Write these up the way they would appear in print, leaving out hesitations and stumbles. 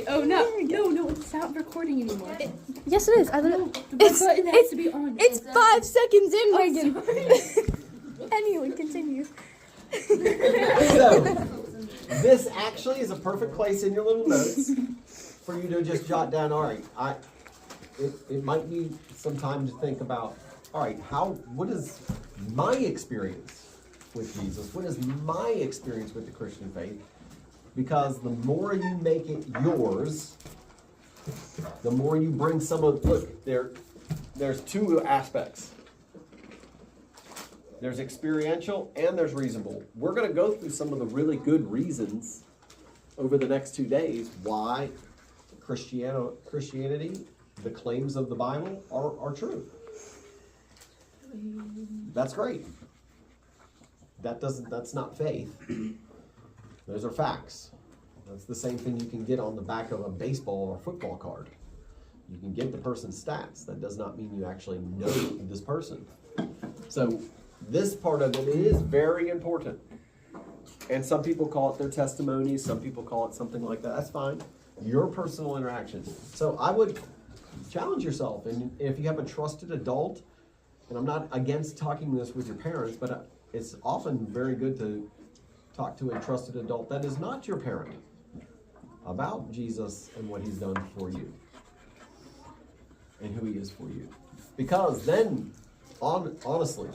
Oh no, it's not recording anymore. Yes, it is. I literally. The button has to be on. It's 5 seconds in, Megan. Anyway, continue. So, this actually is a perfect place in your little notes for you to just jot down. All right, it might need some time to think about. All right, what is my experience with Jesus? What is my experience with the Christian faith? Because the more you make it yours, the more you bring some of, look, there's two aspects. There's experiential and there's reasonable. We're going to go through some of the really good reasons over the next 2 days why Christianity, the claims of the Bible are true. That's great. That's not faith. Those are facts. That's the same thing you can get on the back of a baseball or football card. You can get the person's stats. That does not mean you actually know this person. So this part of it is very important. And some people call it their testimony. Some people call it something like that. That's fine. Your personal interactions. So I would challenge yourself. And if you have a trusted adult, and I'm not against talking this with your parents, but it's often very good to talk to a trusted adult that is not your parent about Jesus and what he's done for you and who he is for you. Because then, honestly,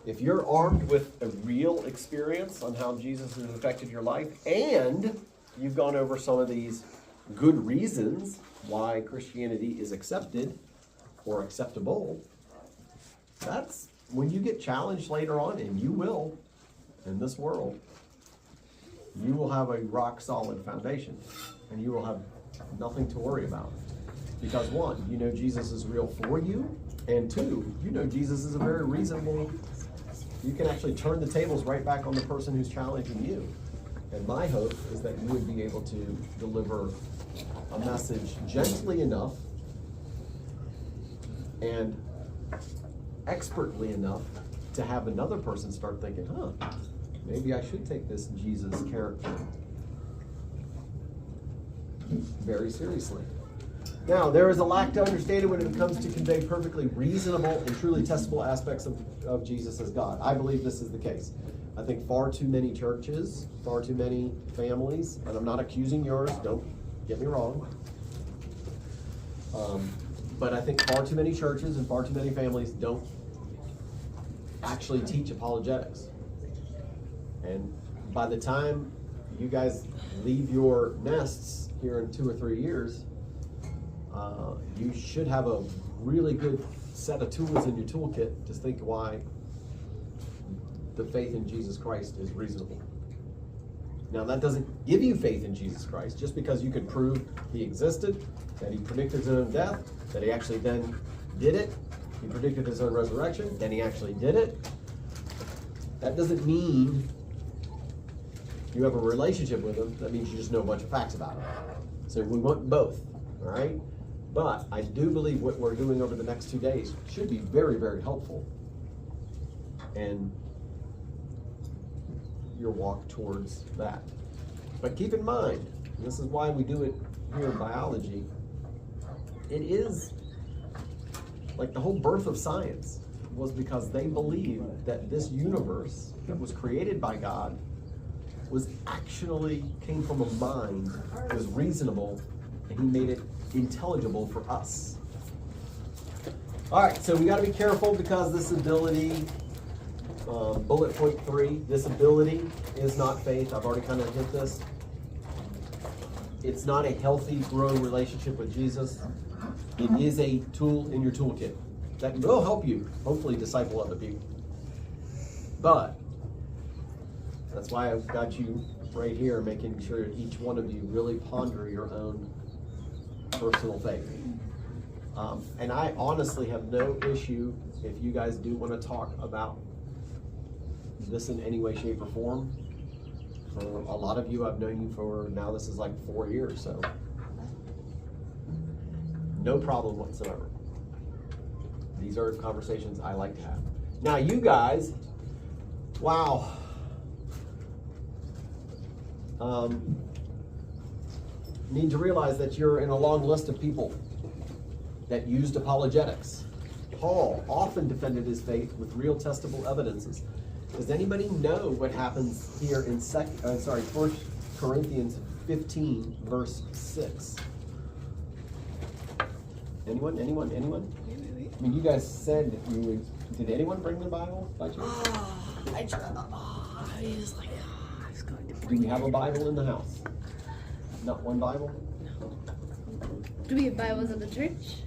if you're armed with a real experience on how Jesus has affected your life and you've gone over some of these good reasons why Christianity is accepted or acceptable, that's when you get challenged later on, and you will in this world, you will have a rock solid foundation and you will have nothing to worry about. Because one, you know Jesus is real for you, and two, you know Jesus is a very reasonable, you can actually turn the tables right back on the person who's challenging you. And my hope is that you would be able to deliver a message gently enough and expertly enough to have another person start thinking, maybe I should take this Jesus character very seriously. Now, there is a lack to understanding when it comes to convey perfectly reasonable and truly testable aspects of Jesus as God. I believe this is the case. I think far too many churches, far too many families, and I'm not accusing yours, don't get me wrong, but I think far too many churches and far too many families don't actually teach apologetics. And by the time you guys leave your nests here in 2 or 3 years, you should have a really good set of tools in your toolkit to think why the faith in Jesus Christ is reasonable. Now, that doesn't give you faith in Jesus Christ just because you can prove he existed, that he predicted his own death, that he actually then did it. He predicted his own resurrection, then he actually did it. That doesn't mean you have a relationship with him. That means you just know a bunch of facts about him. So we want both, all right? But I do believe what we're doing over the next 2 days should be very, very helpful. And your walk towards that. But keep in mind, and this is why we do it here in biology, it is like the whole birth of science was because they believed that this universe that was created by God was actually came from a mind, was reasonable, and he made it intelligible for us. All right, so we got to be careful because this ability, bullet point 3, this ability is not faith. I've already kind of hit this. It's not a healthy, growing relationship with Jesus. It is a tool in your toolkit that will help you, hopefully, disciple other people. But that's why I've got you right here, making sure each one of you really ponder your own personal faith. And I honestly have no issue if you guys do want to talk about this in any way, shape, or form. For a lot of you, I've known you for now, this is like 4 years, so no problem whatsoever. These are conversations I like to have. Now, you guys, wow. need to realize that you're in a long list of people that used apologetics. Paul often defended his faith with real testable evidences. Does anybody know what happens here in 1 Corinthians 15, verse 6? Anyone? I mean, you guys said that you would. Did anyone bring the Bible by chance? I was like, I was going to Do we have a Bible in the house? Not one Bible? Do we have Bibles at the church?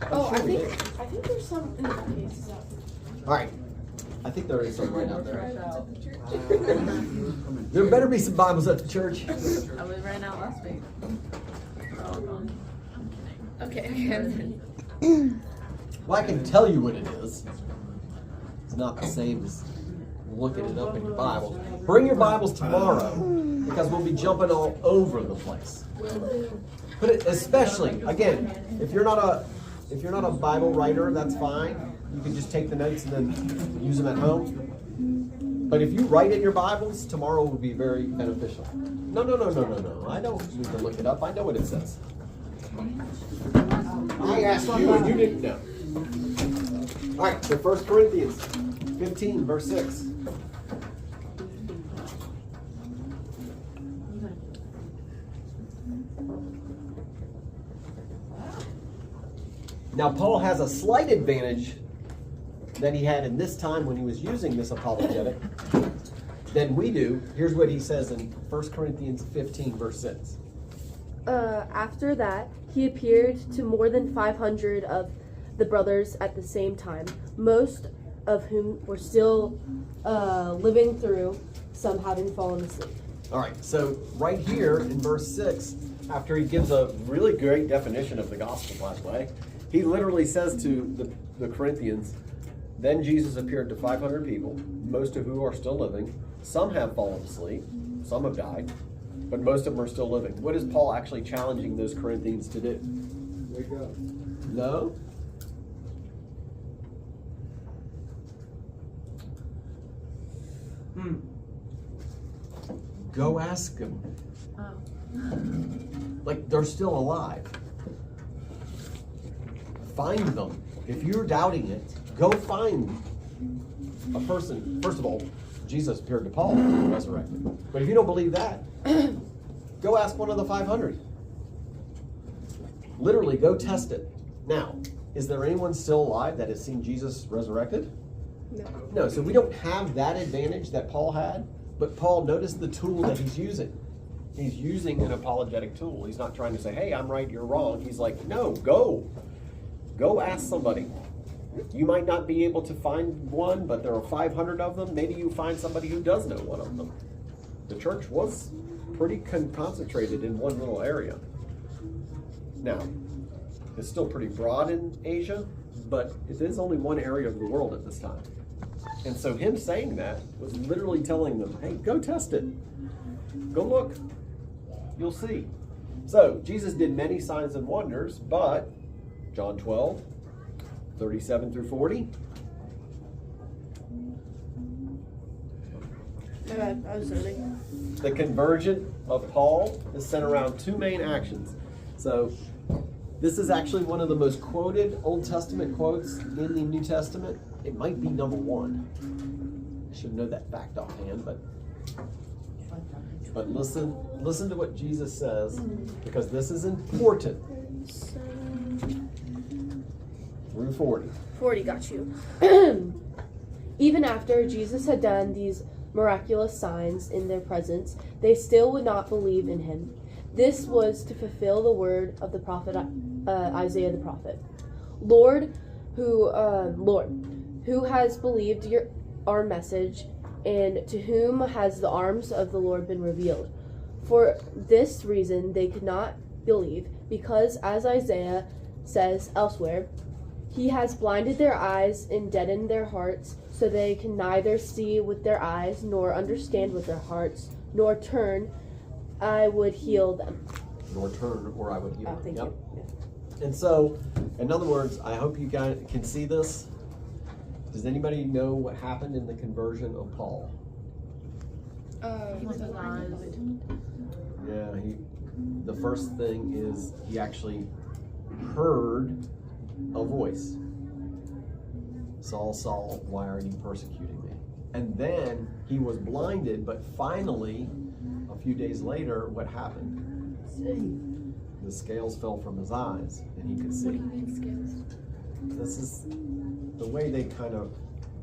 Oh, Sure we do. I think there's some in the cases out All right. I think there is some right out there. There better be some Bibles at the church. I was ran out last week. They're all gone. Okay. Well, I can tell you what it is. It's not the same as looking it up in your Bible. Bring your Bibles tomorrow because we'll be jumping all over the place. But especially, again, if you're not a Bible writer, that's fine. You can just take the notes and then use them at home. But if you write in your Bibles, tomorrow will be very beneficial. No. I don't need to look it up. I know what it says. I asked you and you didn't know. All right, so 1 Corinthians 15, verse 6. Now, Paul has a slight advantage that he had in this time when he was using this apologetic than we do. Here's what he says in 1 Corinthians 15, verse 6. After that, he appeared to more than 500 of the brothers at the same time, most of whom were still living through, some having fallen asleep. All right, so right here in verse 6, after he gives a really great definition of the gospel, by the way, he literally says to the Corinthians, then Jesus appeared to 500 people, most of who are still living. Some have fallen asleep, some have died, but most of them are still living. What is Paul actually challenging those Corinthians to do? Wake up. No? Go ask them. Like they're still alive. Find them. If you're doubting it, go find a person. First of all, Jesus appeared to Paul when he was resurrected. But if you don't believe that, go ask one of the 500. Literally, go test it. Now, is there anyone still alive that has seen Jesus resurrected? No. No, so we don't have that advantage that Paul had, but Paul, notice the tool that he's using. He's using an apologetic tool. He's not trying to say, hey, I'm right, you're wrong. He's like, no, go. Go ask somebody. You might not be able to find one, but there are 500 of them. Maybe you find somebody who does know one of them. The church was pretty concentrated in one little area. Now, it's still pretty broad in Asia, but it is only one area of the world at this time. And so him saying that was literally telling them, hey, go test it. Go look. You'll see. So, Jesus did many signs and wonders, but John 12, 37 through 40. I was learning. The conversion of Paul is centered around two main actions. So, this is actually one of the most quoted Old Testament quotes in the New Testament. It might be number one. I should know that fact offhand, but listen to what Jesus says, because this is important. Through 40. 40 got you. Even after Jesus had done these miraculous signs in their presence, they still would not believe in him. This was to fulfill the word of the prophet Isaiah the prophet. Lord, who has believed our message, and to whom has the arms of the Lord been revealed? For this reason they could not believe, because as Isaiah says elsewhere, he has blinded their eyes and deadened their hearts, so they can neither see with their eyes, nor understand with their hearts, nor turn, I would heal them. Nor turn, or I would heal. Thank you. Yeah. And so, in other words, I hope you guys can see this. Does anybody know what happened in the conversion of Paul? Yeah, the first thing is he actually heard a voice. Saul, Saul, why are you persecuting me? And then he was blinded, but finally, a few days later, what happened? The scales fell from his eyes, and he could see. What do you mean scales? This is the way they kind of,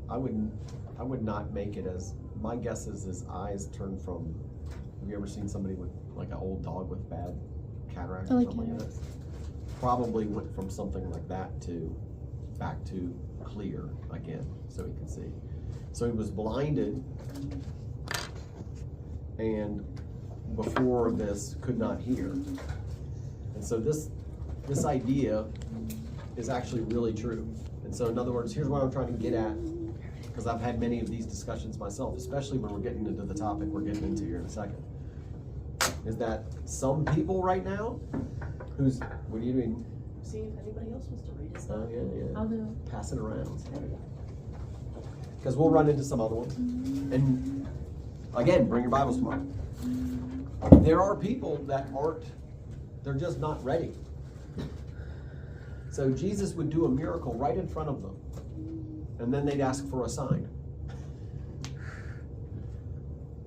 I would not make it as, my guess is his eyes turned from, have you ever seen somebody with, like an old dog with bad cataract or I like something like that? Probably went from something like that to back to clear again, so he could see. So he was blinded, and before this could not hear. And so this idea is actually really true. And so in other words, here's what I'm trying to get at, because I've had many of these discussions myself, especially when we're getting into the topic we're getting into here in a second, is that some people right now, who's, what are you doing? See if anybody else wants to read his stuff. Oh, yeah. I'll do Pass it around. Because we'll run into some other ones. And again, bring your Bibles tomorrow. There are people that aren't, they're just not ready. So Jesus would do a miracle right in front of them. And then they'd ask for a sign.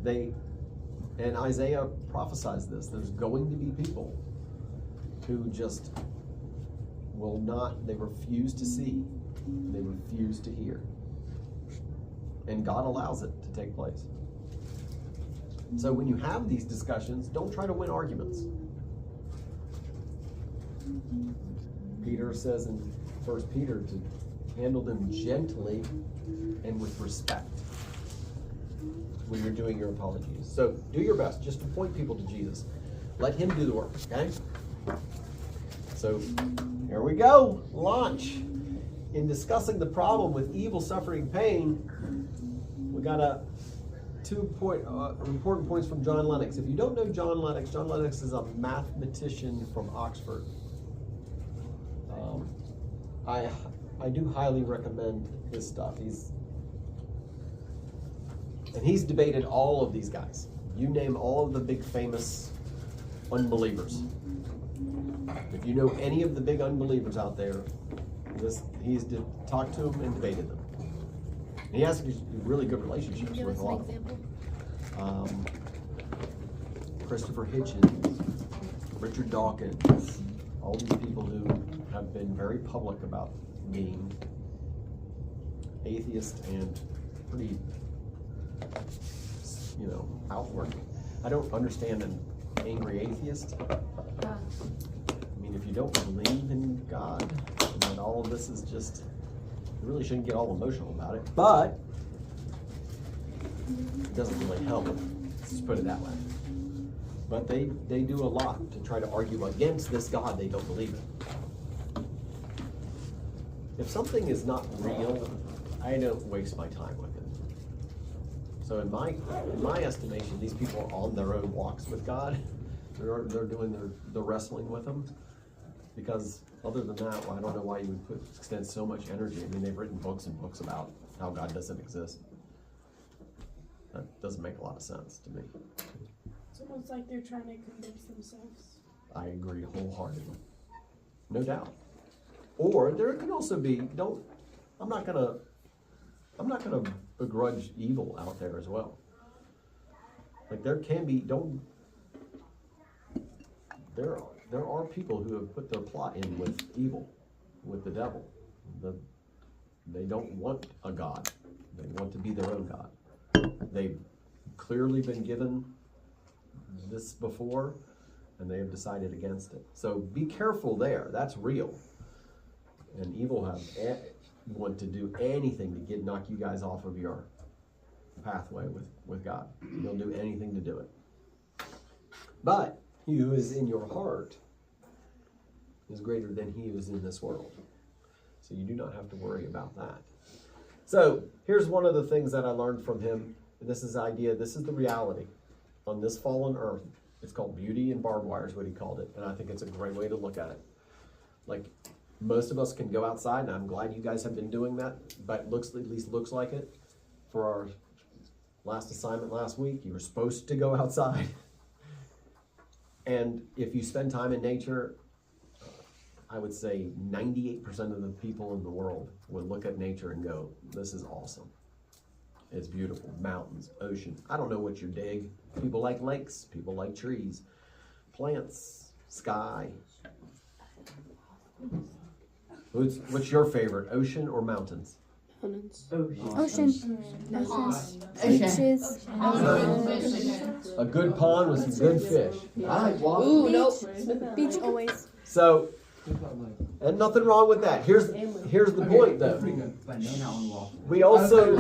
And Isaiah prophesies this. There's going to be people who just will not, they refuse to see. They refuse to hear. And God allows it to take place. So when you have these discussions, don't try to win arguments. Peter says in 1 Peter to handle them gently and with respect when you're doing your apologies. So do your best just to point people to Jesus. Let him do the work, okay? So here we go. Launch. In discussing the problem with evil, suffering, pain, we got two important points from John Lennox. If you don't know John Lennox is a mathematician from Oxford. I do highly recommend his stuff. He's debated all of these guys. You name all of the big famous unbelievers. If you know any of the big unbelievers out there, he's talked to them and debated them. And he has really good relationships Give with us a an lot of them. example. Christopher Hitchens, Richard Dawkins, all these people who have been very public about being atheist and pretty, outward. I don't understand an angry atheist. I mean, if you don't believe in God, and that all of this is just, you really shouldn't get all emotional about it, but it doesn't really help. Let's put it that way. But they do a lot to try to argue against this God they don't believe in. If something is not real, I don't waste my time with it. So in my estimation, these people are on their own walks with God. They're doing the wrestling with him. Because other than that, well, I don't know why you would extend so much energy. I mean, they've written books and books about how God doesn't exist. That doesn't make a lot of sense to me. It's almost like they're trying to convince themselves. I agree wholeheartedly. No doubt. Or there can also be, I'm not gonna begrudge evil out there as well. Like there can be, there are people who have put their plot in with evil, with the devil. They don't want a God. They want to be their own God. They've clearly been given this before, and they have decided against it. So be careful there. That's real. And evil want to do anything to knock you guys off of your pathway with God. They'll do anything to do it. But he who is in your heart is greater than he who is in this world. So you do not have to worry about that. So here's one of the things that I learned from him. This is the reality on this fallen earth. It's called beauty and barbed wire is what he called it. And I think it's a great way to look at it. Like most of us can go outside, and I'm glad you guys have been doing that, but at least looks like it. For our last assignment last week, you were supposed to go outside. And if you spend time in nature, I would say 98% of the people in the world would look at nature and go, this is awesome. It's beautiful. Mountains, ocean. I don't know what you dig. People like lakes. People like trees. Plants, sky. What's your favorite, ocean or mountains? Ocean. Beaches. A good pond with some good fish. I like water. Ooh, nope. Beach always. So, and nothing wrong with that. Here's the point though. We also,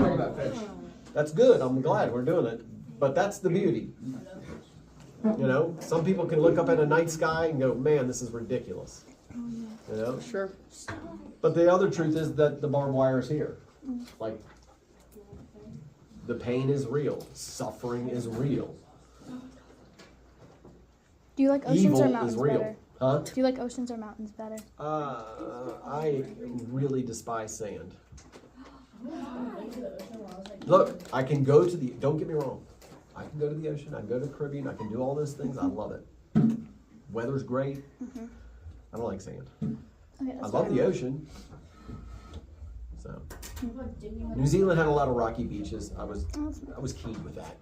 that's good. I'm glad we're doing it. But that's the beauty. You know, some people can look up at a night sky and go, man, this is ridiculous. You know? Sure. But the other truth is that the barbed wire is here. Like, the pain is real. Suffering is real. Do you like oceans Evil or is mountains real. better? Huh? Do you like oceans or mountains better? I really despise sand. Look, I can go to the, don't get me wrong, I can go to the ocean, I can go to the Caribbean, I can do all those things, I love it. Weather's great. I don't like sand. Okay, I that's love fine. the ocean. So, New Zealand had a lot of rocky beaches. I was keen with that.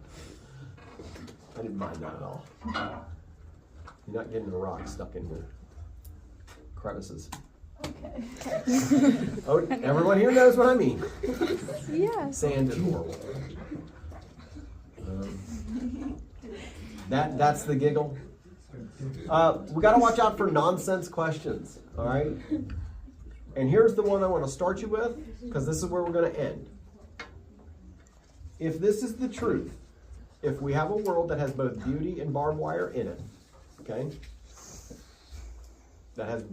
I didn't mind that at all. You're not getting a rock stuck in your crevices. Oh, everyone here knows what I mean. Yeah. Sand is horrible. That's the giggle. We got to watch out for nonsense questions. All right. And here's the one I want to start you with, because this is where we're going to end. If this is the truth, if we have a world that has both beauty and barbed wire in it, okay, that has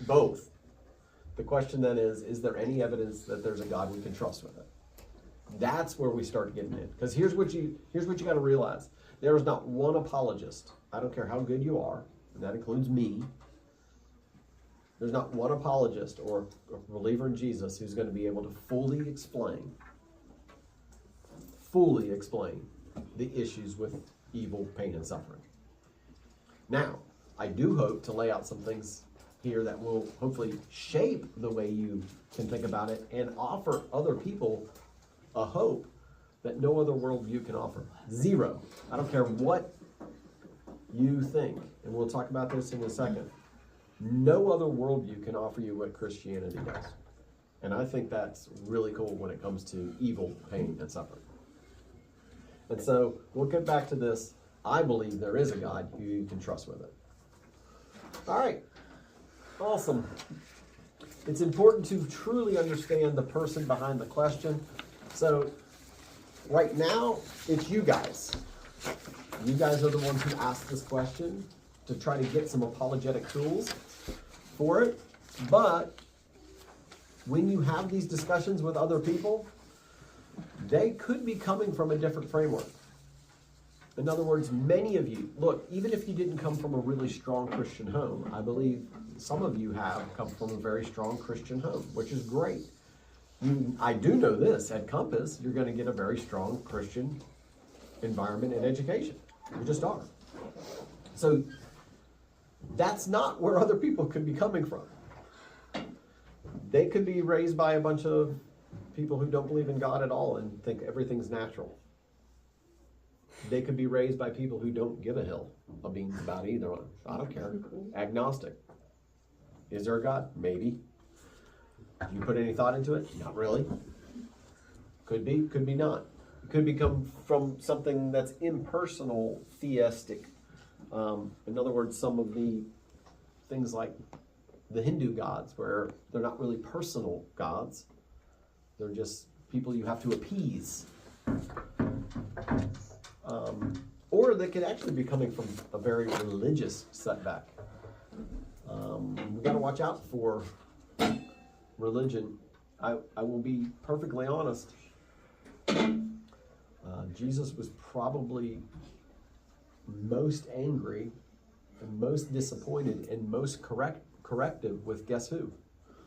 both, the question then is there any evidence that there's a God we can trust with it? That's where we start getting in. Because here's what you got to realize. There is not one apologist, I don't care how good you are, and that includes me. There's not one apologist or a believer in Jesus who's going to be able to fully explain the issues with evil, pain, and suffering. Now, I do hope to lay out some things here that will hopefully shape the way you can think about it and offer other people a hope that no other worldview can offer. Zero. I don't care what you think, and we'll talk about this in a second. No other worldview can offer you what Christianity does. And I think that's really cool when it comes to evil, pain, and suffering. And so we'll get back to this. I believe there is a God who you can trust with it. All right. Awesome. It's important to truly understand the person behind the question. So right now, it's you guys. You guys are the ones who asked this question to try to get some apologetic tools for it. But when you have these discussions with other people, they could be coming from a different framework. In other words, many of you, look, even if you didn't come from a really strong Christian home, I believe some of you have come from a very strong Christian home, which is great. I do know this, at Compass, you're going to get a very strong Christian environment and education. You just are. So that's not where other people could be coming from. They could be raised by a bunch of people who don't believe in God at all and think everything's natural. They could be raised by people who don't give a hill of beans about either one. I don't care. Agnostic. Is there a God? Maybe. Do you put any thought into it? Not really. Could be not. It could become from something that's impersonal, theistic. In other words, some of the things like the Hindu gods, where they're not really personal gods. They're just people you have to appease. Or they could actually be coming from a very religious setback. We've got to watch out for religion. I will be perfectly honest. Jesus was probably most angry and most disappointed and most corrective with guess who?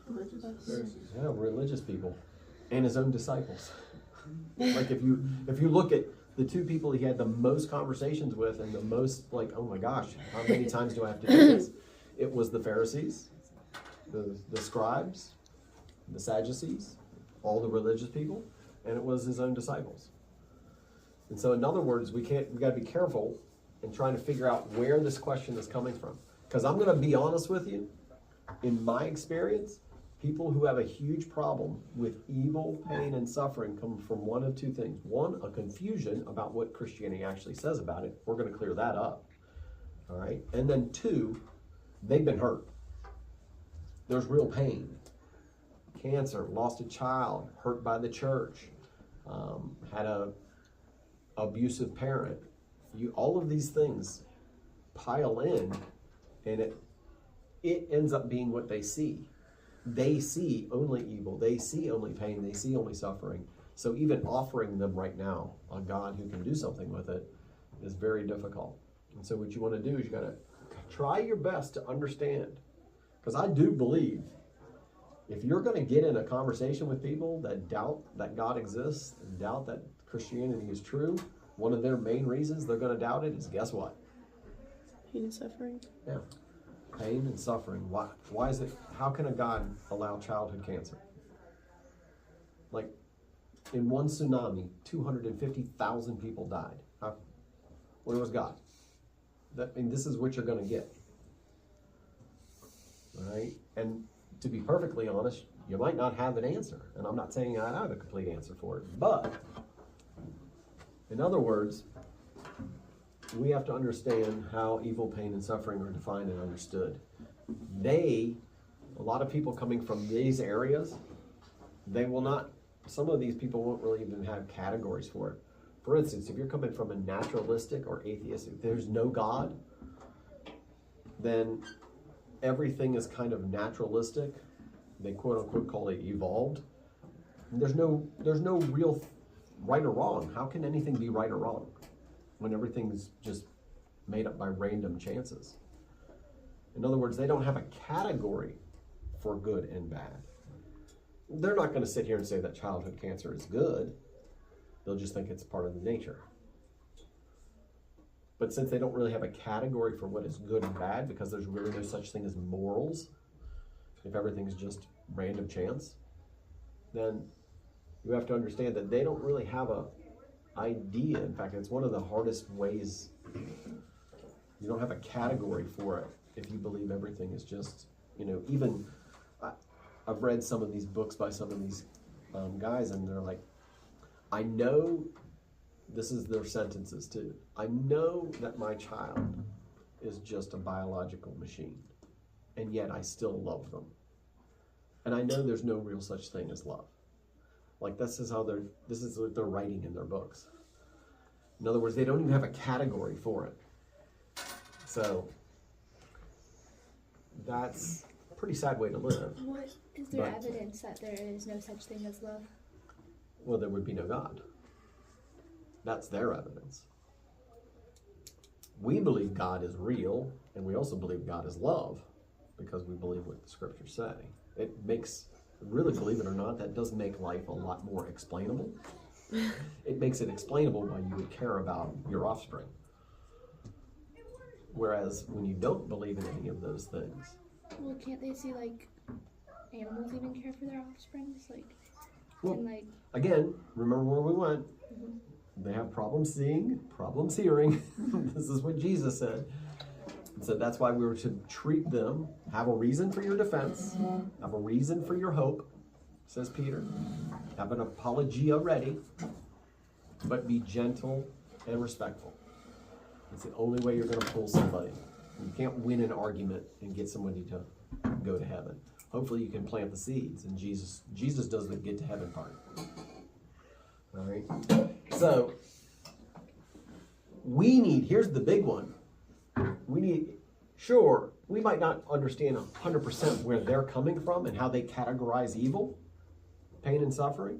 Religious people and his own disciples. Like if you look at the two people he had the most conversations with and the most like, oh my gosh, how many times do I have to do this? It was the Pharisees, the scribes, the Sadducees, all the religious people, and it was his own disciples. And so in other words, we got to be careful in trying to figure out where this question is coming from. Because I'm going to be honest with you, in my experience, people who have a huge problem with evil, pain, and suffering come from one of two things. One, a confusion about what Christianity actually says about it. We're going to clear that up. All right? And then two, they've been hurt. There's real pain. Cancer, lost a child, hurt by the church, had a abusive parent. All of these things pile in, and it ends up being what they see. They see only evil. They see only pain. They see only suffering. So even offering them right now a God who can do something with it is very difficult. And so what you want to do is you got to try your best to understand. Because I do believe if you're going to get in a conversation with people that doubt that God exists and doubt that Christianity is true, one of their main reasons they're going to doubt it is, guess what? Pain and suffering. Yeah. Pain and suffering. Why is it? How can a God allow childhood cancer? Like, in one tsunami, 250,000 people died. Where was God? This is what you're going to get. All right? And to be perfectly honest, you might not have an answer. And I'm not saying I have a complete answer for it. But, in other words, we have to understand how evil, pain, and suffering are defined and understood. A lot of people coming from these areas, some of these people won't really even have categories for it. For instance, if you're coming from a naturalistic or atheistic, there's no God, then everything is kind of naturalistic. They quote unquote call it evolved. And there's no real right or wrong. How can anything be right or wrong when everything's just made up by random chances? In other words, they don't have a category for good and bad. They're not going to sit here and say that childhood cancer is good. They'll just think it's part of the nature. But since they don't really have a category for what is good and bad, because there's really no such thing as morals, if everything's just random chance, then you have to understand that they don't really have a idea. In fact, it's one of the hardest ways. You don't have a category for it if you believe everything is just, even I've read some of these books by some of these guys, and they're like, I know, this is their sentences too, I know that my child is just a biological machine, and yet I still love them. And I know there's no real such thing as love. Like, this is what they're writing in their books. In other words, they don't even have a category for it. So that's a pretty sad way to live. What is there evidence that there is no such thing as love? Well, there would be no God. That's their evidence. We believe God is real, and we also believe God is love, because we believe what the scriptures say. It makes, really, believe it or not, that does make life a lot more explainable. It makes it explainable why you would care about your offspring. Whereas when you don't believe in any of those things. Well, can't they see, like, animals even care for their offsprings? Well, again, remember where we went. They have problems seeing, problems hearing. This is what Jesus said. And so that's why we were to treat them, have a reason for your defense, have a reason for your hope, says Peter. Have an apologia ready, but be gentle and respectful. It's the only way you're going to pull somebody. You can't win an argument and get somebody to go to heaven. Hopefully you can plant the seeds, and Jesus does the get to heaven part. All right? So, here's the big one. We might not understand 100% where they're coming from and how they categorize evil, pain, and suffering.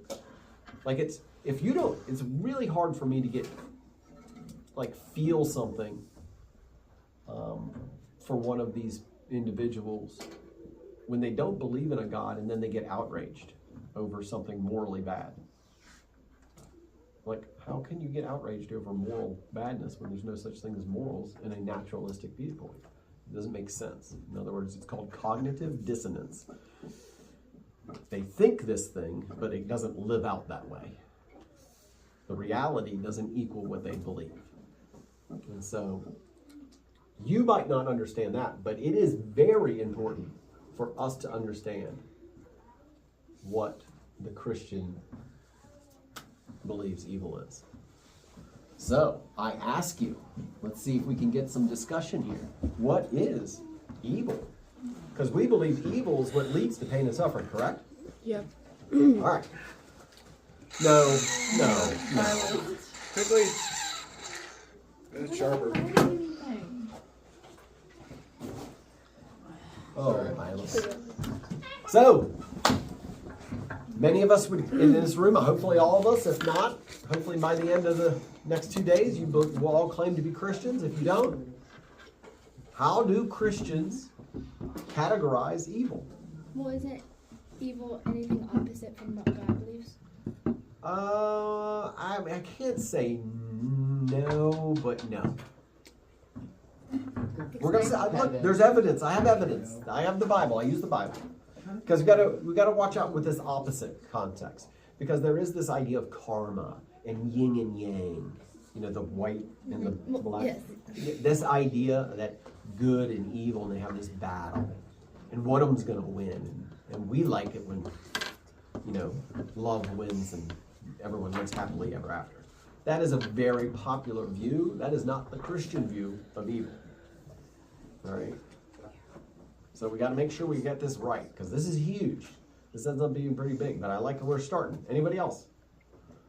It's really hard for me to feel something for one of these individuals when they don't believe in a God and then they get outraged over something morally bad. Like, how can you get outraged over moral badness when there's no such thing as morals in a naturalistic viewpoint? It doesn't make sense. In other words, it's called cognitive dissonance. They think this thing, but it doesn't live out that way. The reality doesn't equal what they believe. And so, you might not understand that, but it is very important for us to understand what the Christian believes evil is. So, I ask you, let's see if we can get some discussion here. What is evil? Because we believe evil is what leads to pain and suffering, correct? Yep. All right. No. Quickly. It's sharper. Oh, Miles. So, many of us would, in this room, hopefully all of us, if not, hopefully by the end of the next 2 days, you will all claim to be Christians. If you don't, how do Christians categorize evil? Well, isn't evil anything opposite from what God believes? I can't say no, but no. We're gonna say, look, there's evidence. I have evidence. I have the Bible. I use the Bible. Because we gotta watch out with this opposite context. Because there is this idea of karma and yin and yang. You know, the white and the black. Yes. This idea that good and evil, and they have this battle. And one of them's gonna win. And we like it when, you know, love wins and everyone lives happily ever after. That is a very popular view. That is not the Christian view of evil. All right? So we got to make sure we get this right, because this is huge. This ends up being pretty big, but I like where we're starting. Anybody else?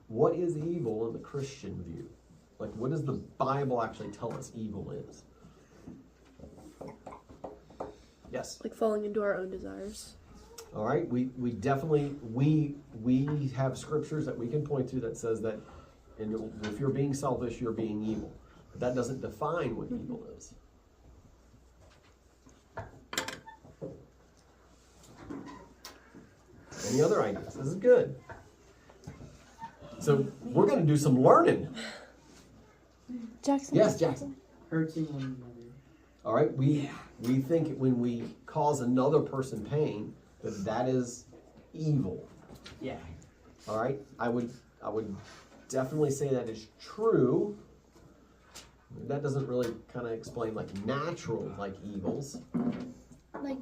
What is evil in the Christian view? Like, what does the Bible actually tell us evil is? Yes? Like falling into our own desires. All right, we definitely, we have scriptures that we can point to that says that if you're being selfish, you're being evil. But that doesn't define what evil is. Any other ideas? This is good. So we're going to do some learning. Jackson. Yes, Jackson. Hurting one another. All right, we think when we cause another person pain, that is evil. Yeah. All right, I would definitely say that is true. That doesn't really kind of explain like natural like evils, Like,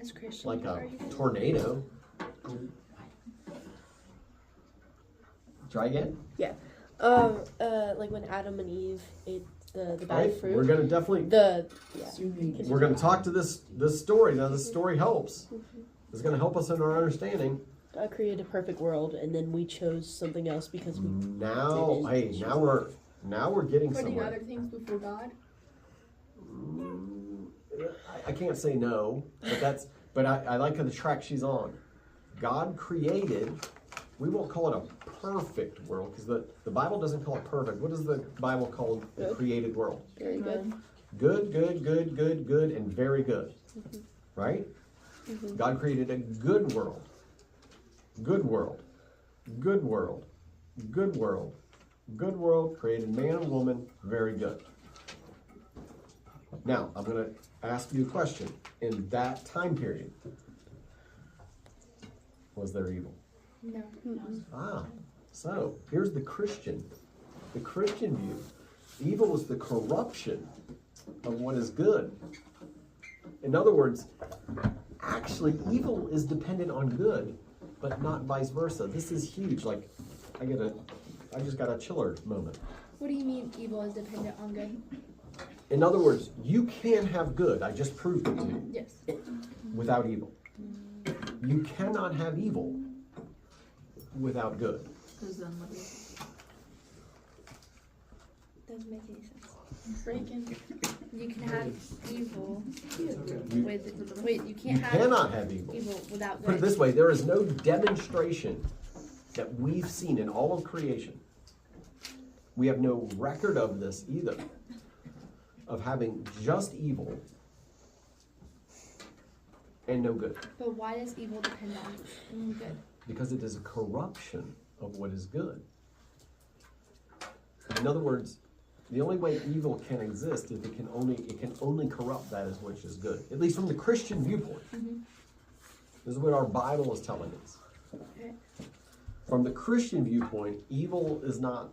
as Christians, like a are you? tornado. Try again. Yeah. Like when Adam and Eve ate the bad Right? fruit. We're gonna definitely we're gonna talk to this story. Now this story helps. It's gonna help us in our understanding. God created a perfect world, and then we chose something else because we. Now we're getting Putting somewhere. other things before God. I can't say no, but I like the track she's on. God created, we won't call it a perfect world, because the Bible doesn't call it perfect. What does the Bible call the Good. created world? Very good. Good, and very good. Right? God created a good world. Good world. Good world. Good world. Good world, created man and woman, very good. Now, I'm going to ask you a question. In that time period, was there evil? No. Ah, so here's the Christian view. Evil is the corruption of what is good. In other words, actually, evil is dependent on good, but not vice versa. This is huge. Like, I just got a chiller moment. What do you mean evil is dependent on good? In other words, you can have good. I just proved it to you. Yes. Without evil. You cannot have evil without good. Doesn't make any sense. Breaking. You can have evil You, with wait. You can't you have cannot have evil. evil without Put it good. this way, there is no demonstration that we've seen in all of creation. We have no record of this either, of having just evil and no good. But why does evil depend on good? Because it is a corruption of what is good. In other words, the only way evil can exist is it can only corrupt that is which is good. At least from the Christian viewpoint. This is what our Bible is telling us. From the Christian viewpoint, evil is not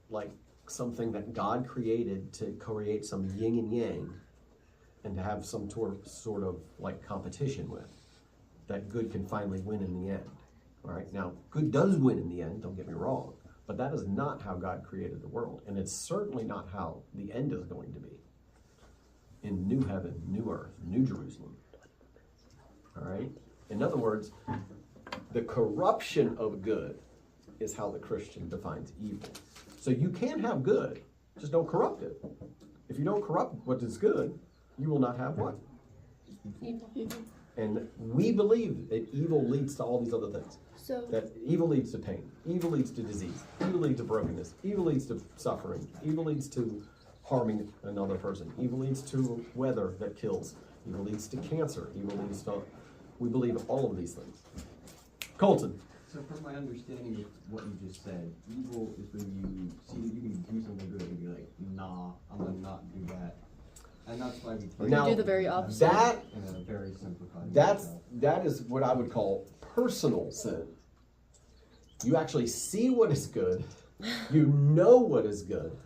like something that God created to create some yin and yang and to have some sort of like competition with, that good can finally win in the end. All right, now good does win in the end, don't get me wrong, but that is not how God created the world, and it's certainly not how the end is going to be. In new heaven, new earth, new Jerusalem. All right, in other words, the corruption of good is how the Christian defines evil. So you can have good, just don't corrupt it. If you don't corrupt what is good, you will not have what? Evil. And we believe that evil leads to all these other things. So That evil leads to pain, evil leads to disease, evil leads to brokenness, evil leads to suffering, evil leads to harming another person, evil leads to weather that kills, evil leads to cancer, evil leads to, we believe all of these things. Colton. So from my understanding of what you just said, evil is when you see that you can do something good and be like, nah, I'm gonna not do that. And that's why we Now, do the very opposite. That in a very simplified that is what I would call personal sin. You actually see what is good, you know what is good,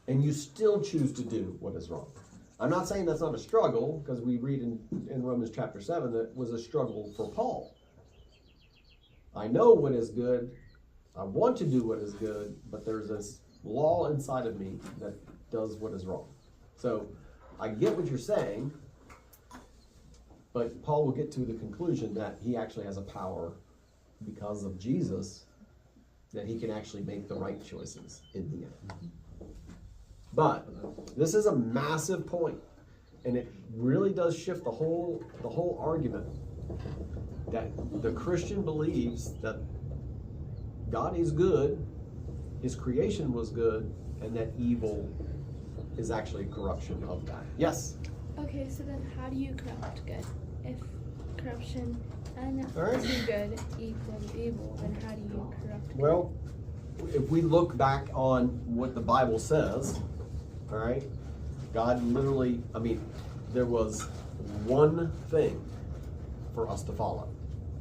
and you still choose to do what is wrong. I'm not saying that's not a struggle, because we read in Romans chapter 7 that it was a struggle for Paul. I know what is good, I want to do what is good, but there's this law inside of me that does what is wrong. So I get what you're saying, but Paul will get to the conclusion that he actually has a power because of Jesus, that he can actually make the right choices in the end. But this is a massive point, and it really does shift the whole argument that the Christian believes that God is good, his creation was good, and that evil is actually corruption of that. Yes? Okay, so then how do you corrupt good? If corruption and All right. do good equals evil, then how do you corrupt good? Well, if we look back on what the Bible says, all right, God literally, there was one thing for us to follow.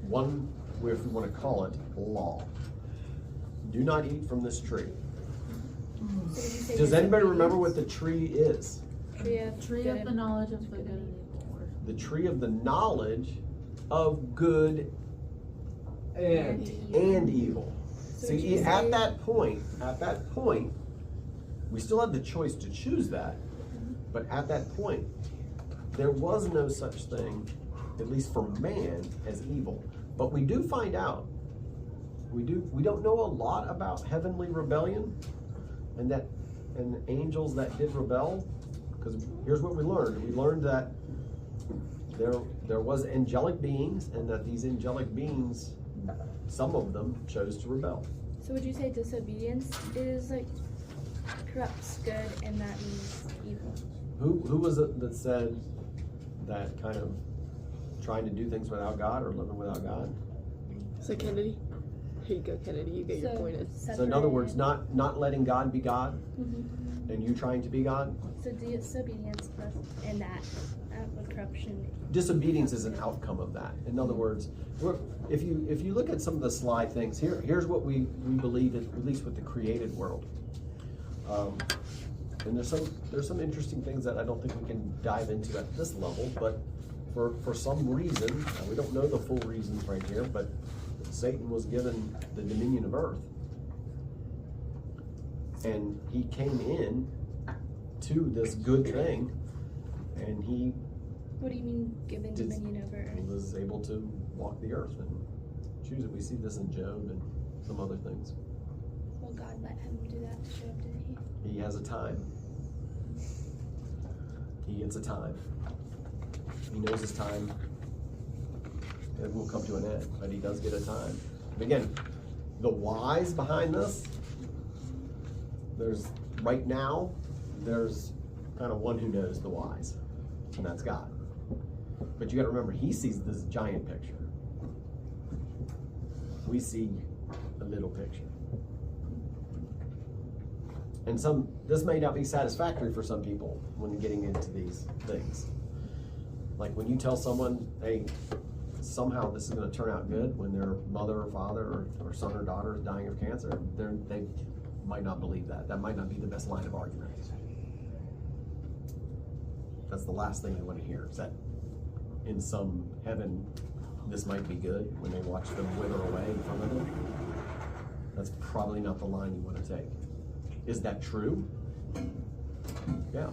One, if we want to call it, law. Do not eat from this tree. So did you say Does anybody remember disobedience? what the tree is? Tree of Tree good of the and- knowledge of the good and evil. The tree of the knowledge of good and evil. So would See, you at say- that point, we still had the choice to choose that, but at that point, there was no such thing, at least for man, as evil. But we do find out, we don't know a lot about heavenly rebellion and angels that did rebel, because here's what we learned. We learned that there was angelic beings, and that these angelic beings, some of them chose to rebel. So would you say disobedience is like corrupts good and that means evil? Who was it that said that kind of trying to do things without God or living without God? So Kennedy, here you go, Kennedy. You get your point in. So in other words, not letting God be God, Mhm. and you trying to be God. So disobedience plus and that would corruption. Disobedience is an outcome of that. In other words, if you look at some of the sly things, here's what we believe, at least with the created world. And there's some interesting things that I don't think we can dive into at this level, but for some reason, and we don't know the full reasons right here, but Satan was given the dominion of earth. And he came in to this good thing, and he What do you mean given Did- dominion over He earth? was able to walk the earth and choose it. We see this in Job and some other things. Well, God let him do that to Job, didn't he? He has a time. He gets a time. He knows his time. It will come to an end, but he does get a time. And again, the whys behind this, right now, there's kind of one who knows the whys, and that's God. But you got to remember, he sees this giant picture. We see a little picture. And this may not be satisfactory for some people when getting into these things. Like when you tell someone, hey, somehow this is going to turn out good when their mother or father or son or daughter is dying of cancer, they might not believe that. That might not be the best line of argument. That's the last thing they want to hear, is that in some heaven this might be good when they watch them wither away in front of them. That's probably not the line you want to take. Is that true? Yeah.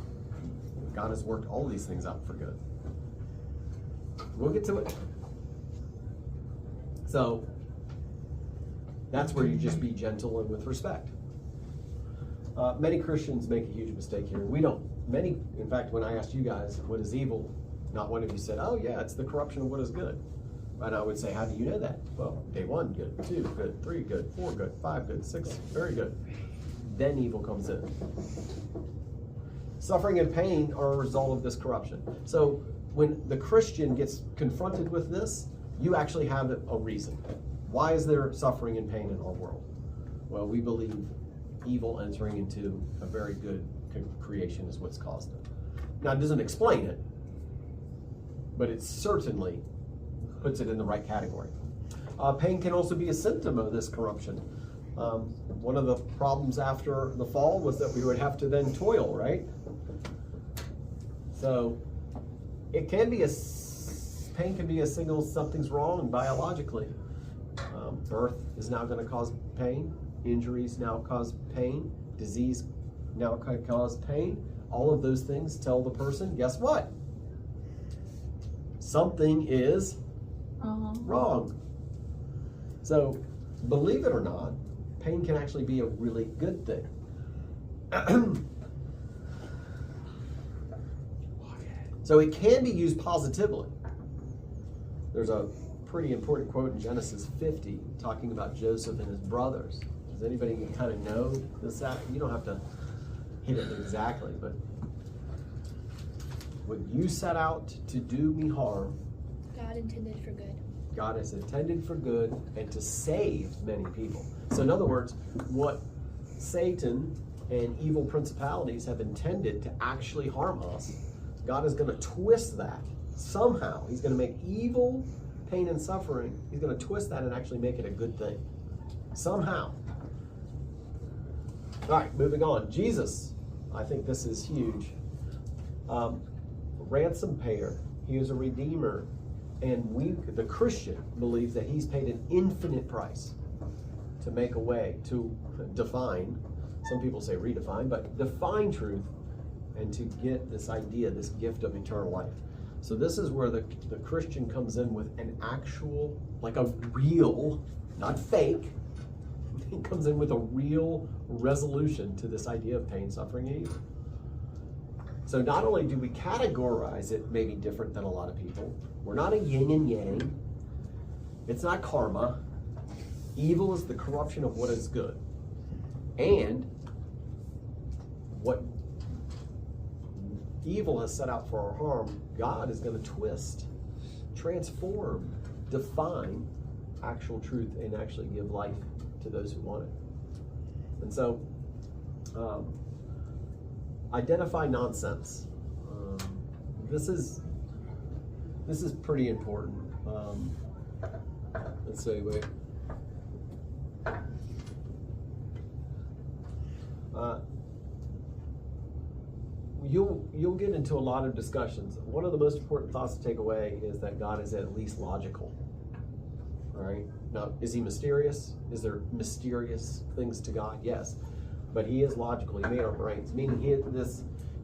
God has worked all these things out for good. We'll get to it. So, that's where you just be gentle and with respect. Many Christians make a huge mistake here. We don't. Many, in fact, when I asked you guys, what is evil? Not one of you said, oh yeah, it's the corruption of what is good. And I would say, how do you know that? Well, day 1, good. 2, good. 3, good. 4, good. 5, good. 6, very good. Then evil comes in. Suffering and pain are a result of this corruption. So when the Christian gets confronted with this, you actually have a reason. Why is there suffering and pain in our world? Well, we believe evil entering into a very good creation is what's caused it. Now, it doesn't explain it, but it certainly puts it in the right category. Pain can also be a symptom of this corruption. One of the problems after the fall was that we would have to then toil, right? So it can be pain can be a signal something's wrong biologically. Birth is now going to cause pain. Injuries now cause pain. Disease now can cause pain. All of those things tell the person, guess what? Something is wrong. So, believe it or not, pain can actually be a really good thing. So it can be used positively. There's a pretty important quote in Genesis 50 talking about Joseph and his brothers. Does anybody kind of know this? You don't have to hit it exactly, but when you set out to do me harm, God intended for good. God has intended for good and to save many people. So in other words, what Satan and evil principalities have intended to actually harm us, God is going to twist that somehow. He's going to make evil, pain, and suffering, he's going to twist that and actually make it a good thing. Somehow. All right, moving on. Jesus, I think this is huge. Ransom payer. He is a redeemer. And we, the Christian, believes that he's paid an infinite price to make a way, to define, some people say redefine, but define truth and to get this idea, this gift of eternal life. So this is where the Christian comes in with an actual, like a real, not fake, he comes in with a real resolution to this idea of pain, suffering, and evil. So not only do we categorize it maybe different than a lot of people, we're not a yin and yang, it's not karma. Evil is the corruption of what is good. And what evil has set out for our harm, God is going to twist, transform, define actual truth and actually give life to those who want it. And so, identify nonsense. This is pretty important. Let's see, wait. You'll get into a lot of discussions. One of the most important thoughts to take away is that God is at least logical. All right. Now, is he mysterious? Is there mysterious things to God? Yes. But he is logical. He made our brains, meaning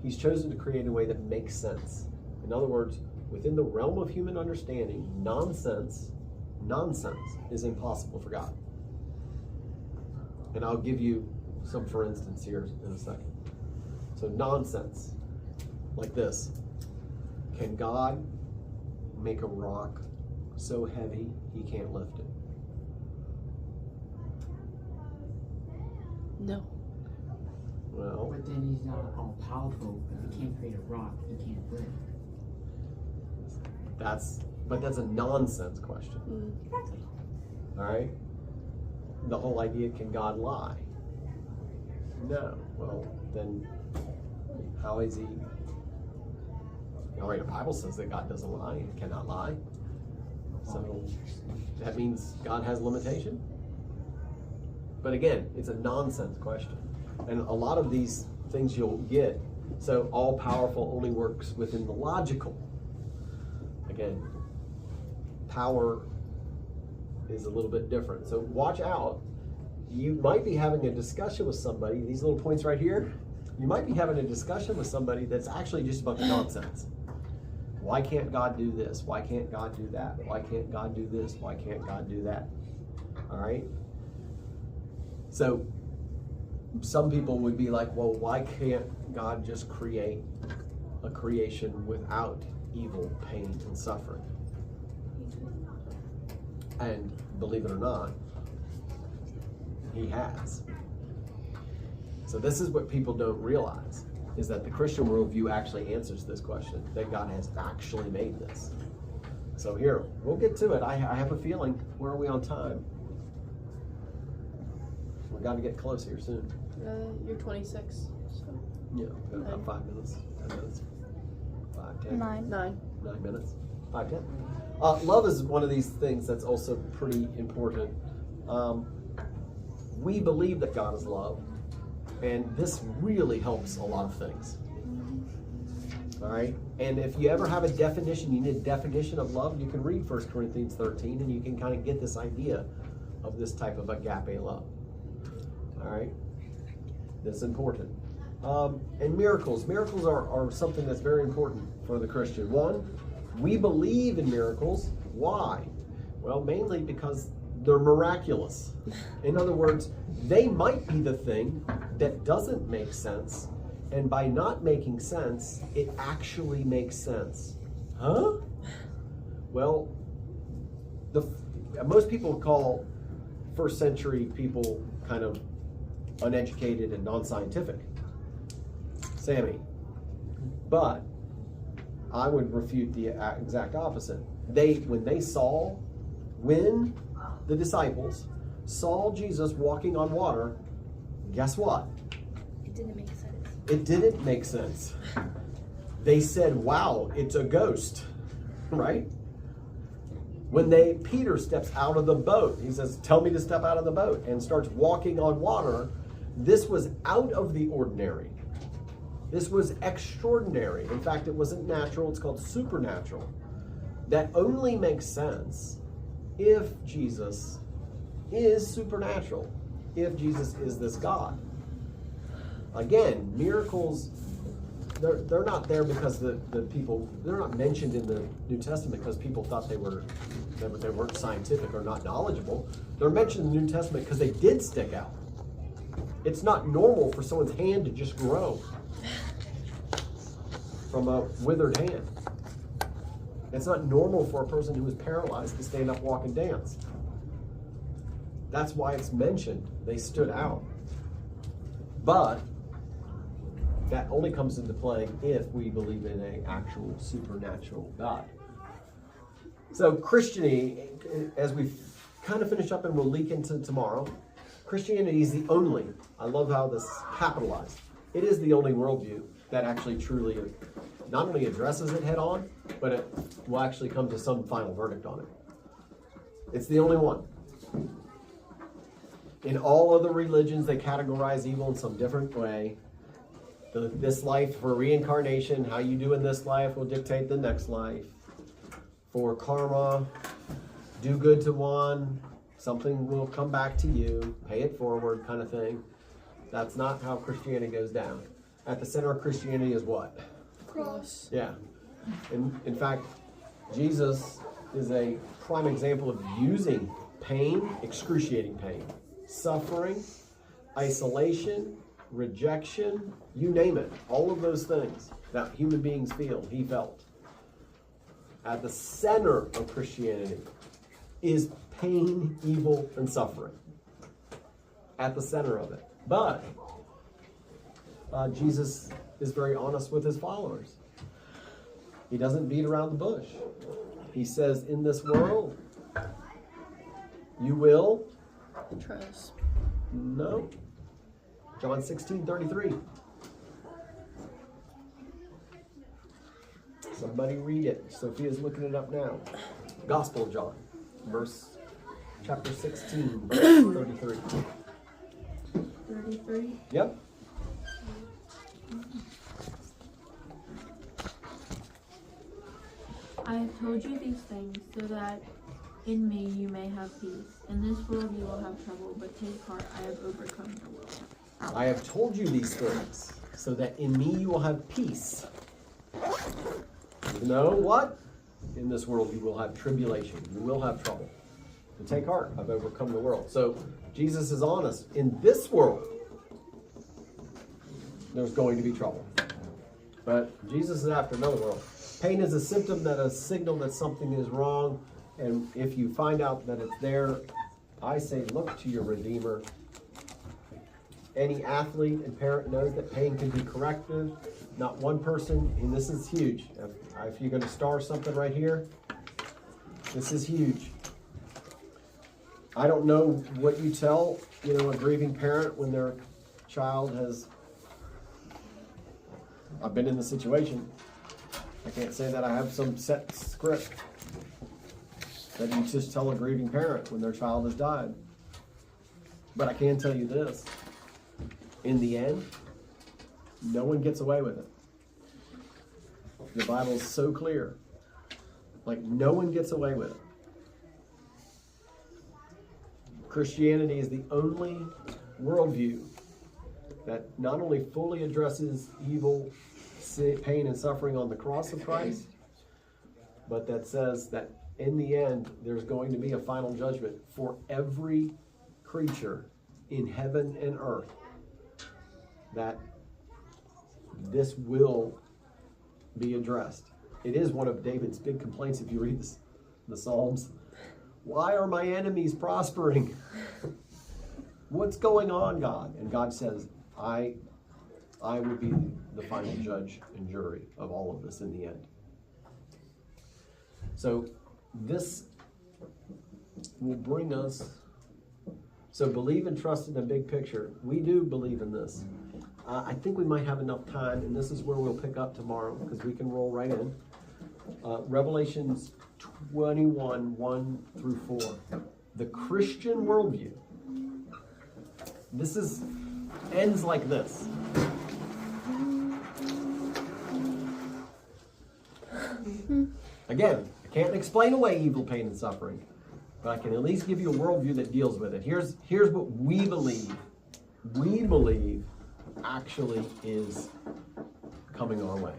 he's chosen to create in a way that makes sense. In other words, within the realm of human understanding, nonsense is impossible for God. And I'll give you some for instance here in a second. So nonsense, like this. Can God make a rock so heavy he can't lift it? No. Well, But then he's not all powerful. If he can't create a rock, he can't live. that's a nonsense question. All right? The whole idea, can God lie? No. Well, then how is he? Alright, the Bible says that God doesn't lie and cannot lie. So that means God has limitation? But again, it's a nonsense question. And a lot of these things you'll get, so all powerful only works within the logical. Again, power is a little bit different. So watch out. You might be having a discussion with somebody, these little points right here, you might be having a discussion with somebody that's actually just a bunch of nonsense. Why can't God do this? Why can't God do that? Why can't God do this? Why can't God do that? All right? So some people would be like, well, why can't God just create a creation without evil, pain, and suffering? And believe it or not, he has. So this is what people don't realize, is that the Christian worldview actually answers this question, that God has actually made this. So here, we'll get to it. I have a feeling, where are we on time? We've got to get close here soon. You're 26. So. Yeah, we've got about 5 minutes, 10 minutes, 5, 10. 9. 9 minutes, 5, 10. Love is one of these things that's also pretty important. We believe that God is love, and this really helps a lot of things. All right, and if you ever have a definition, you need a definition of love, you can read 1 Corinthians 13, and you can kind of get this idea of this type of agape love. All right, that's important. And miracles are something that's very important for the Christian. One, we believe in miracles. Why? Well, mainly because they're miraculous. In other words, they might be the thing that doesn't make sense, and by not making sense, it actually makes sense. Huh? Well, most people call first century people kind of uneducated and non-scientific. Sammy. But I would refute the exact opposite. When the disciples saw Jesus walking on water, guess what? It didn't make sense. It didn't make sense. They said, wow, it's a ghost, right? When Peter steps out of the boat, he says, tell me to step out of the boat, and starts walking on water. This was out of the ordinary. This was extraordinary. In fact, it wasn't natural, it's called supernatural. That only makes sense if Jesus is supernatural, if Jesus is this God. Again, miracles, they're not there because the people, they're not mentioned in the New Testament because people thought they weren't scientific or not knowledgeable. They're mentioned in the New Testament because they did stick out. It's not normal for someone's hand to just grow from a withered hand. It's not normal for a person who is paralyzed to stand up, walk, and dance. That's why it's mentioned. They stood out. But that only comes into play if we believe in an actual supernatural God. So Christianity, as we kind of finish up and we'll leak into tomorrow, Christianity is the only, I love how this is capitalized, it is the only worldview that actually truly not only addresses it head on, but it will actually come to some final verdict on it. It's the only one. In all other religions, they categorize evil in some different way. This life, for reincarnation, how you do in this life will dictate the next life. For karma, do good to one, something will come back to you, pay it forward kind of thing. That's not how Christianity goes down. At the center of Christianity is what? Cross. Yeah. In fact, Jesus is a prime example of using pain, excruciating pain, suffering, isolation, rejection, you name it. All of those things that human beings feel, he felt. At the center of Christianity is pain, evil, and suffering. At the center of it. But Jesus is very honest with his followers. He doesn't beat around the bush. He says, in this world, you will Trust. no. John 16:33. Somebody read it. Sophia's looking it up now. Gospel of John, chapter 16, verse 33. 33. Yep. I have told you these things so that in me you may have peace. In this world you will have trouble, but take heart, I have overcome the world. I have told you these things so that in me you will have peace. You know what? In this world you will have tribulation. You will have trouble. But take heart, I've overcome the world. So Jesus is honest. In this world, there's going to be trouble. But Jesus is after another world. Pain is a symptom, that a signal that something is wrong. And if you find out that it's there, I say look to your Redeemer. Any athlete and parent knows that pain can be corrected. Not one person, and this is huge. If you're going to star something right here, this is huge. I don't know what you tell, a grieving parent when their child has. I've been in the situation. I can't say that I have some set script that you just tell a grieving parent when their child has died. But I can tell you this. In the end, no one gets away with it. The Bible is so clear. Like, no one gets away with it. Christianity is the only worldview that not only fully addresses evil, pain, and suffering on the cross of Christ, but that says that in the end, there's going to be a final judgment for every creature in heaven and earth. That this will be addressed. It is one of David's big complaints if you read the Psalms. Why are my enemies prospering? What's going on, God? And God says, I will be the final judge and jury of all of this in the end. So this will bring us, so believe and trust in the big picture. We do believe in this. I think we might have enough time, and this is where we'll pick up tomorrow, because we can roll right in. Revelations 21, 1 through 4. The Christian worldview. This ends like this. Again, I can't explain away evil, pain, and suffering, but I can at least give you a worldview that deals with it. Here's what we believe. We believe actually is coming our way.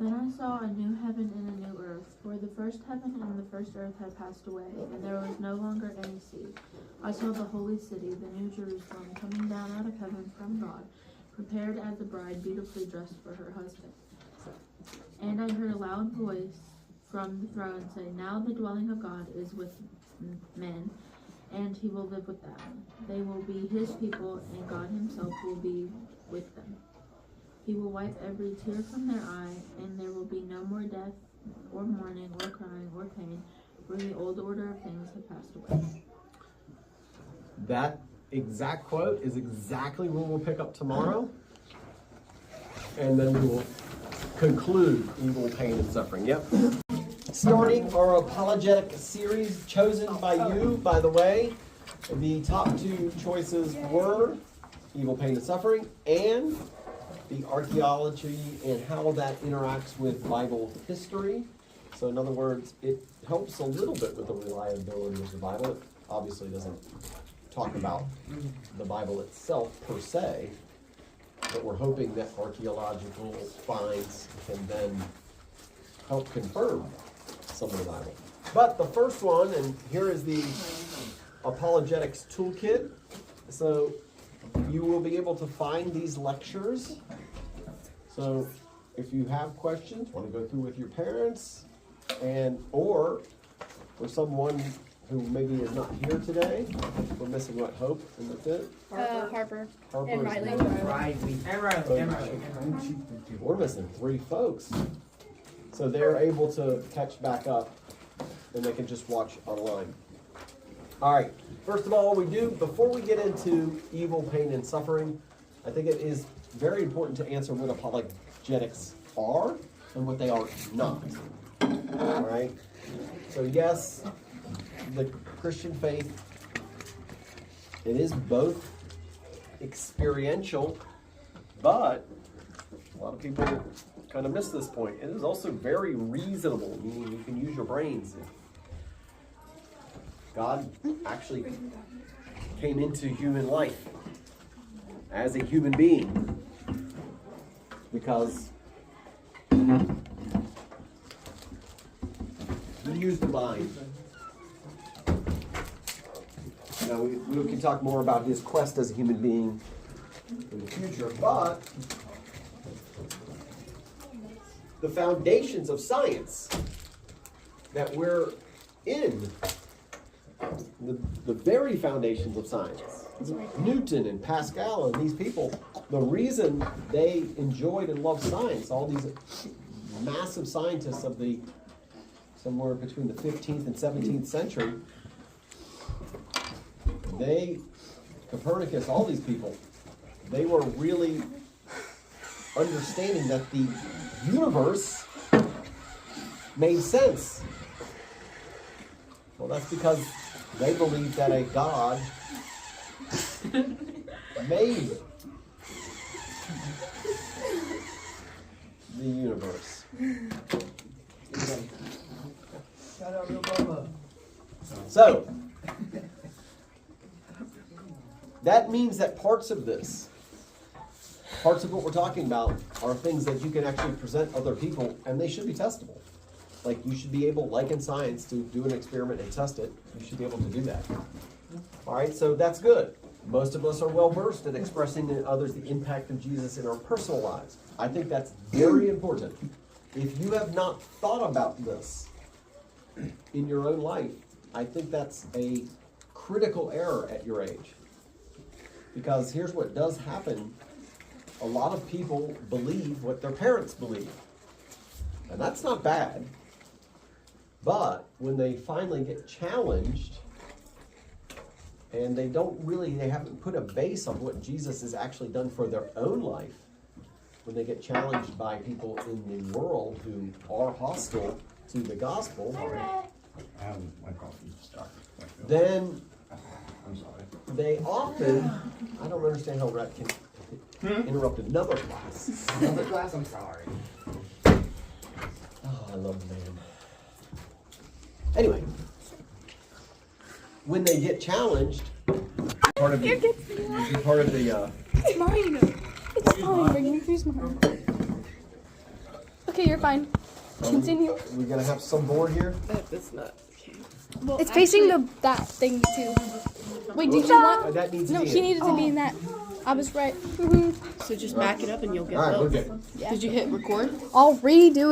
Then I saw a new heaven and a new earth, for the first heaven and the first earth had passed away, and there was no longer any sea. I saw the holy city, the new Jerusalem, coming down out of heaven from God, prepared as a bride beautifully dressed for her husband. And I heard a loud voice from the throne say, "Now the dwelling of God is with men, and he will live with them. They will be his people, and God himself will be with them. He will wipe every tear from their eye, and there will be no more death, or mourning, or crying, or pain, for the old order of things have passed away." That exact quote is exactly where we'll pick up tomorrow. And then we will conclude evil, pain, and suffering. Yep. Starting our apologetic series chosen by you, by the way. The top two choices were evil, pain, and suffering, and the archaeology and how that interacts with Bible history. So in other words, it helps a little bit with the reliability of the Bible. It obviously doesn't talk about the Bible itself per se, but we're hoping that archaeological finds can then help confirm some of the Bible. But the first one, and here is the Apologetics Toolkit. So you will be able to find these lectures. So if you have questions, want to go through with your parents, or for someone who maybe is not here today, we're missing what, Hope, and that's it? Harper. Harper And is Riley. here. Riley. And Riley. We're missing 3 folks. So they're able to catch back up, and they can just watch online. All right. First of all, before we get into evil, pain, and suffering, I think it is very important to answer what apologetics are and what they are not. All right. So yes, the Christian faith, it is both experiential, but a lot of people kind of miss this point. It is also very reasonable, meaning you can use your brains. God actually came into human life as a human being because he used the mind. Now, we can talk more about his quest as a human being in the future, but the foundations of science that we're in, the very foundations of science, Newton and Pascal and these people, the reason they enjoyed and loved science, all these massive scientists of the somewhere between the 15th and 17th century, Copernicus, all these people, they were really understanding that the universe made sense. Well, that's because they believed that a God made the universe. So, that means that parts of what we're talking about are things that you can actually present other people, and they should be testable. Like, you should be able, like in science, to do an experiment and test it. You should be able to do that. All right, so that's good. Most of us are well versed at expressing to others the impact of Jesus in our personal lives. I think that's very important. If you have not thought about this in your own life, I think that's a critical error at your age. Because here's what does happen. A lot of people believe what their parents believe. And that's not bad. But when they finally get challenged, and they haven't put a base on what Jesus has actually done for their own life, when they get challenged by people in the world who are hostile to the gospel, then they often, I don't understand how Rhett can interrupt another class. Another class? I'm sorry. Oh, I love the man. Anyway, when they get challenged, part of the It's mine. It's fine. We're gonna freeze mine. Okay, you're fine. Continue. we're gonna have some board here. That's not. Well, it's facing that thing too. Wait, did you want? That needs to No, be he in. needed to be in that. I was right. So just back it up and you'll get All right, we're both. good. Yeah. Did you hit record? I'll redo it.